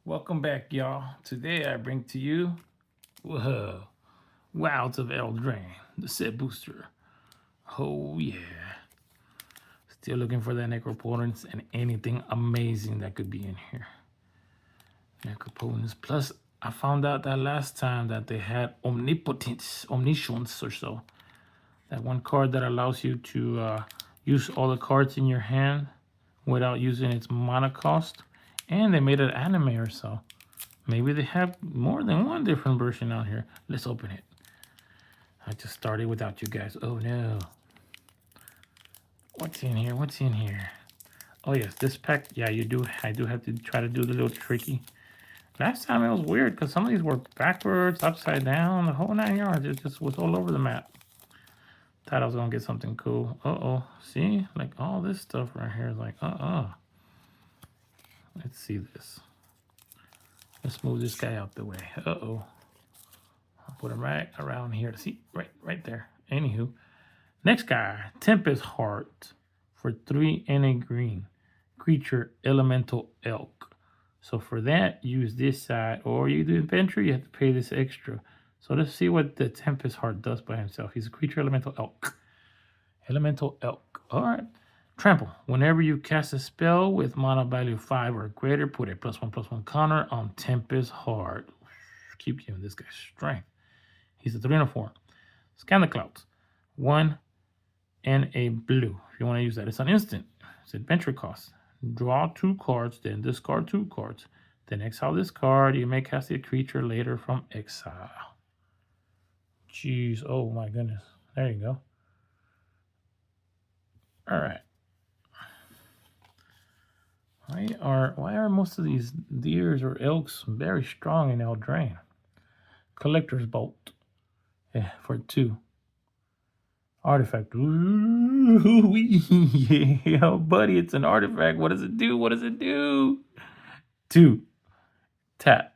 Welcome back, y'all. Today I bring to you whoa, Wilds of Eldraine, the set booster. Oh yeah. Still looking for that Necropotence and anything amazing that could be in here. Necropotence. Plus, I found out that last time that they had Omnipotence, Omniscience or so. That one card that allows you to use all the cards in your hand without using its mana cost. And they made an anime or so. Maybe they have more than one different version out here. Let's open it. I just started without you guys. Oh no. What's in here? What's in here? Oh yes, this pack. Yeah, you do. I do have to try to do the little tricky. Last time it was weird because some of these were backwards, upside down, the whole 9 yards. It just was all over the map. Thought I was gonna get something cool. Uh-oh. See? Like all this stuff right here is like, Let's see this. Let's move this guy out the way. Uh-oh. I'll put him right around here. See? Right there. Anywho. Next guy. Tempest Heart. For 3 and a green. Creature Elemental Elk. So for that, use this side. Or you do inventory, you have to pay this extra. So let's see what the Tempest Heart does by himself. He's a creature Elemental Elk. Elemental Elk. Alright. Trample. Whenever you cast a spell with mana value 5 or greater, put a +1/+1 counter on Tempest Heart. Keep giving this guy strength. He's a 3 and a 4. Scan the clouds. 1 and a blue. If you want to use that, it's an instant. It's adventure cost. Draw 2 cards, then discard 2 cards. Then exile this card. You may cast a creature later from exile. Jeez, oh my goodness. There you go. All right. Why are most of these deers or elks very strong in Eldraine? Collector's Bolt. Yeah, for 2. Artifact. Ooh, yeah, buddy, it's an artifact. What does it do? What does it do? 2. Tap.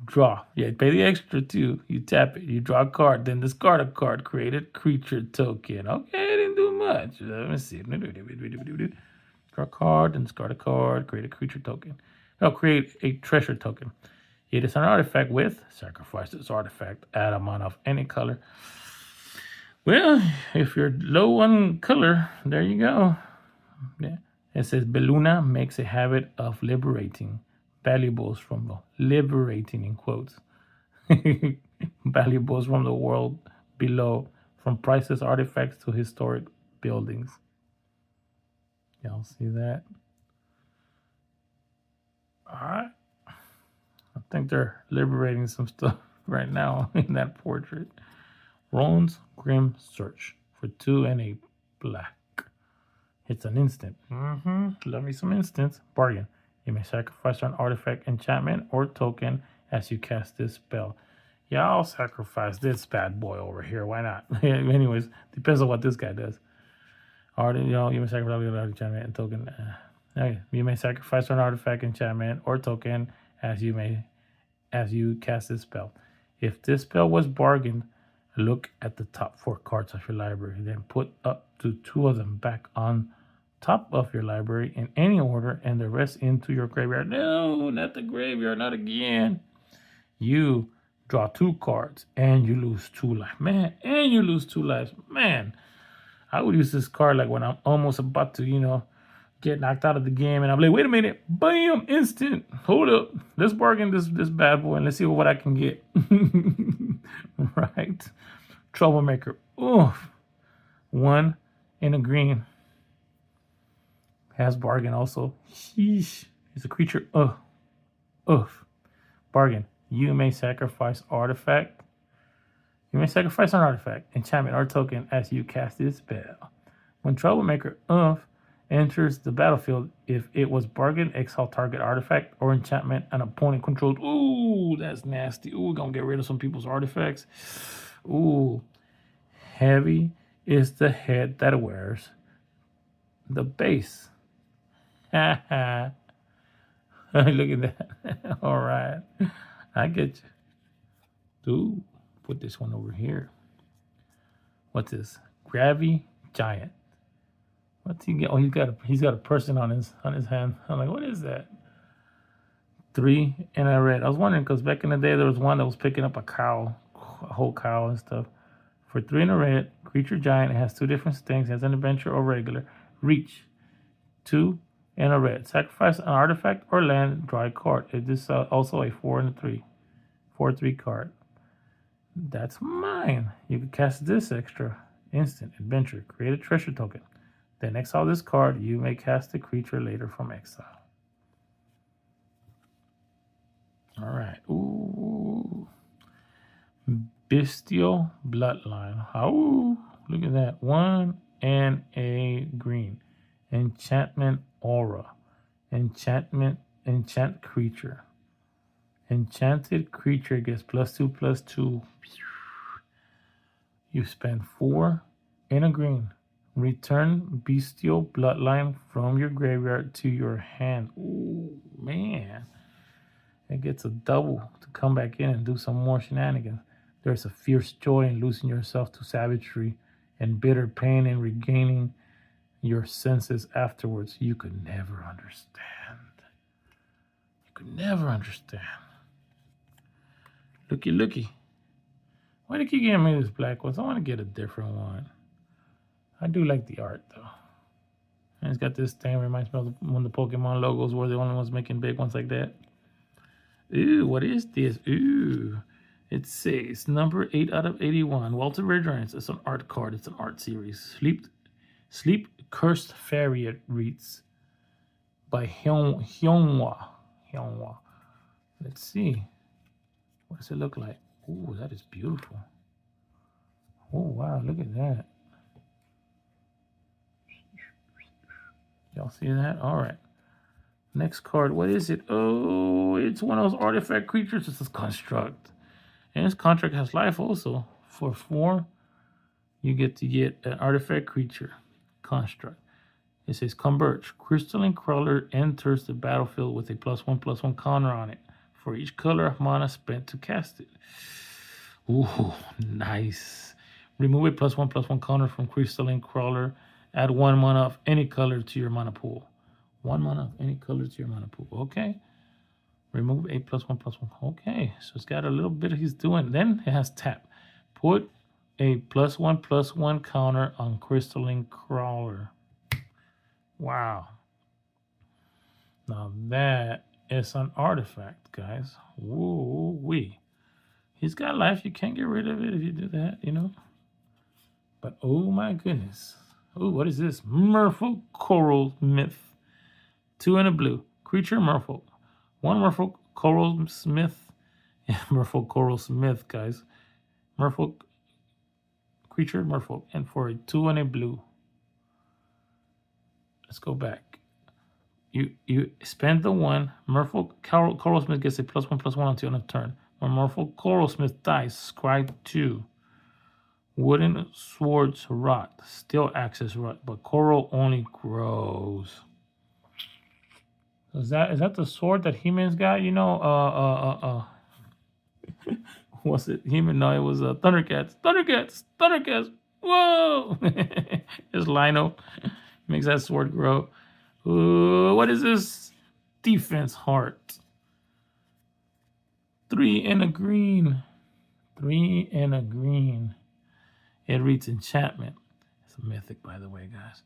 Draw. Yeah, pay the extra 2. You tap it. You draw a card. Then discard a card. Create a creature token. Okay, it didn't do much. Let me see. Draw a card. Then discard a card. Create a creature token. No, create a treasure token. It is an artifact with sacrifice this artifact. Add a mana of any color. Well, if you're low on color, there you go. Yeah. It says Beluna makes a habit of liberating valuables from the liberating in quotes valuables from the world below, from priceless artifacts to historic buildings. Y'all see that? All right. I think they're liberating some stuff right now in that portrait. Roan's Grim Search for 2 and a black. It's an instant. Love me some instants. Bargain. You may sacrifice an artifact, enchantment, or token as you cast this spell. Yeah, I'll sacrifice this bad boy over here. Why not? Anyways, depends on what this guy does. You may sacrifice an enchantment and token. Okay. You may sacrifice an artifact, enchantment, or token as you cast this spell. If this spell was bargained, look at the top 4 cards of your library. Then put up to 2 of them back on top of your library in any order and the rest into your graveyard. No, not the graveyard, not again. You draw 2 cards and you lose 2 lives. Man, and you lose 2 lives. Man, I would use this card like when I'm almost about to, get knocked out of the game and I'm like, wait a minute, bam, instant. Hold up. Let's bargain this bad boy and let's see what I can get. Right? Troublemaker. Oof. 1 in a green. Has bargain also. Sheesh. It's a creature. Oof. Bargain. You may sacrifice artifact. You may sacrifice an artifact, enchantment, or token as you cast this spell. When Troublemaker enters the battlefield, if it was bargain, exile target artifact or enchantment an opponent controls. Ooh, that's nasty. Ooh, we're gonna get rid of some people's artifacts. Ooh. Heavy is the head that wears the base. Look at that. All right. I get you. Ooh, put this one over here. What's this? Gravy Giant. What's he get? Oh, he's got a person on his hand. I'm like, what is that? 3 and a red. I was wondering because back in the day there was one that was picking up a cow, a whole cow and stuff. For 3 and a red, creature giant. It has 2 different stings. It has an adventure or regular. Reach. 2 and a red. Sacrifice an artifact or land. Draw a card. It is also a 4 and a 3. 4/3 card. That's mine. You can cast this extra. Instant. Adventure. Create a treasure token. Then exile this card. You may cast the creature later from exile. All right. Ooh. Bestial Bloodline. Oh, look at that. 1 and a green. Enchantment Aura. Enchant creature. Enchanted creature gets +2/+2. You spend 4 and a green. Return Bestial Bloodline from your graveyard to your hand. Ooh, man. It gets a double to come back in and do some more shenanigans. There's a fierce joy in losing yourself to savagery and bitter pain in regaining your senses afterwards. You could never understand. You could never understand. Looky, looky. Why do you keep giving me this black one? I want to get a different one. I do like the art, though. And it's got this thing. Reminds me of when the Pokemon logos were the only ones making big ones like that. Ooh, what is this? Ooh. It says number 8 out of 81. Walter Redrance. It's an art card. It's an art series. Sleep Cursed Fairy, it reads. By Hyunwha. Let's see. What does it look like? Ooh, that is beautiful. Oh, wow. Look at that. Y'all see that? All right. Next card. What is it? Oh, it's one of those artifact creatures. It's a construct. And this contract has life also. For 4, you get an artifact creature construct. It says Converge. Crystalline Crawler enters the battlefield with a +1/+1 counter on it for each color of mana spent to cast it. Ooh, nice. Remove a +1/+1 counter from Crystalline Crawler. Add 1 mana of any color to your mana pool. 1 mana of any color to your mana pool. Okay. Remove a +1/+1. Okay, so it's got a little bit he's doing. Then it has tap. Put a +1/+1 counter on Crystalline Crawler. Wow. Now that is an artifact, guys. Woo-wee. He's got life. You can't get rid of it if you do that, you know. But oh my goodness. Oh, what is this? Merfolk Coral Smith. 2 and a blue. Creature Merfolk. 1 Merfolk Coral Smith. Yeah, Merfolk Coral Smith, guys. Merfolk creature Merfolk. And for a 2 and a blue. Let's go back. You spend the 1. Merfolk Coral Smith gets a +1/+1 until end of turn. When Merfolk Coral Smith dies, scry 2. Wooden Swords rot. Still access rot, but coral only grows. Is that the sword that He-Man's got? You know, what's it? He-Man? No, it was Thundercats. Thundercats. Whoa! It's Lino. Makes that sword grow. Ooh, what is this? Defense Heart. 3 and a green. 3 and a green. It reads Enchantment. It's a mythic, by the way, guys.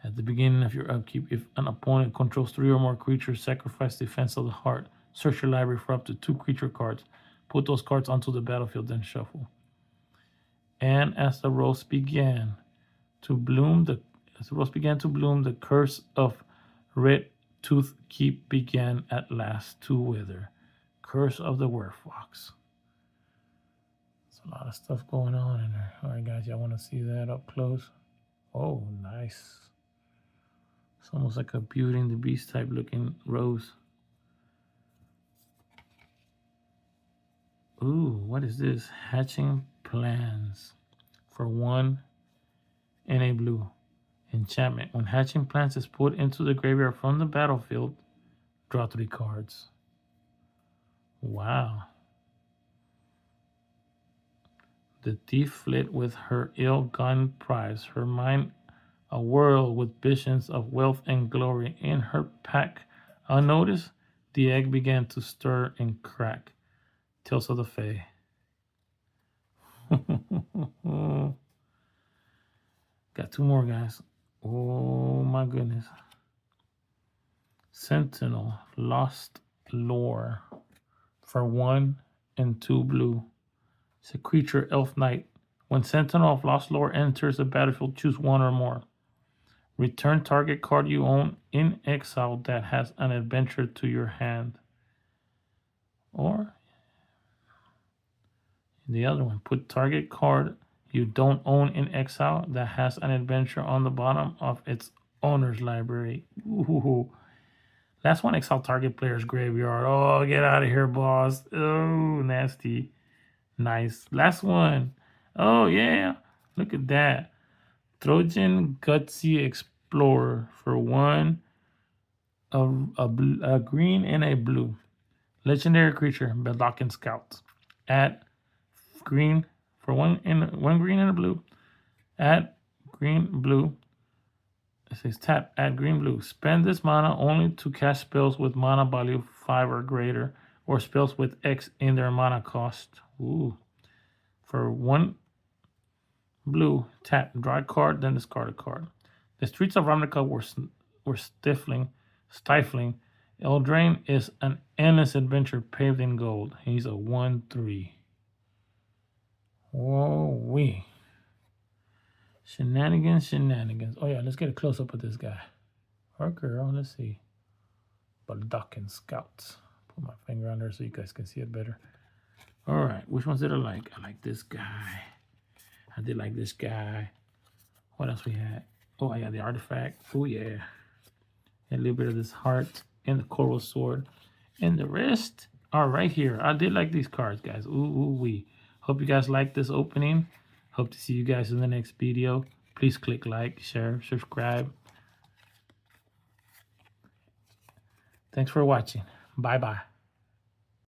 At the beginning of your upkeep, if an opponent controls 3 or more creatures, sacrifice Defense of the Heart. Search your library for up to 2 creature cards. Put those cards onto the battlefield, then shuffle. And as the rose began to bloom, the curse of Red Tooth Keep began at last to wither. Curse of the Werewolf. There's a lot of stuff going on in there. All right, guys, y'all want to see that up close? Oh, nice. It's almost like a Beauty and the Beast type looking rose. Ooh, what is this? Hatching Plans for 1 and a blue. Enchantment. When Hatching Plans is put into the graveyard from the battlefield, draw 3 cards. Wow. The thief fled with her ill-gotten prize, her mind awhirl with visions of wealth and glory. In her pack, unnoticed, The egg began to stir and crack. Tales of the Fae. Got two more, guys. Oh my goodness. Sentinel, Lost Lore. For 1 and 2 blue. It's a creature, elf knight. When Sentinel of Lost Lore enters the battlefield, choose 1 or more. Return target card you own in exile that has an adventure to your hand. Or the other one, put target card you don't own in exile that has an adventure on the bottom of its owner's library. Ooh. Last one, exile target player's graveyard. Oh, get out of here, boss. Oh, nasty. Nice. Last one. Oh, yeah. Look at that. Trojan Gutsy Explorer for 1, a green and a blue. Legendary creature, Beldakin Scout. Add green for 1 green and a blue. Add green, blue. It says tap, add green, blue. Spend this mana only to cast spells with mana value 5 or greater, or spells with X in their mana cost. Ooh. For 1 blue, tap, draw a card, then discard a card. The streets of Ravnica were stifling. Eldraine is an endless adventure paved in gold. He's a 1/3. Whoa-wee. Shenanigans. Oh yeah, let's get a close-up of this guy. Or girl, let's see. Beldakin Scouts. Put my finger on there so you guys can see it better. All right, which ones did I like? I like this guy. I did like this guy. What else we had? Oh, yeah, the artifact. Oh, yeah. A little bit of this heart and the coral sword. And the rest are right here. I did like these cards, guys. Ooh-wee. Hope you guys like this opening. Hope to see you guys in the next video. Please click like, share, subscribe. Thanks for watching. Bye-bye.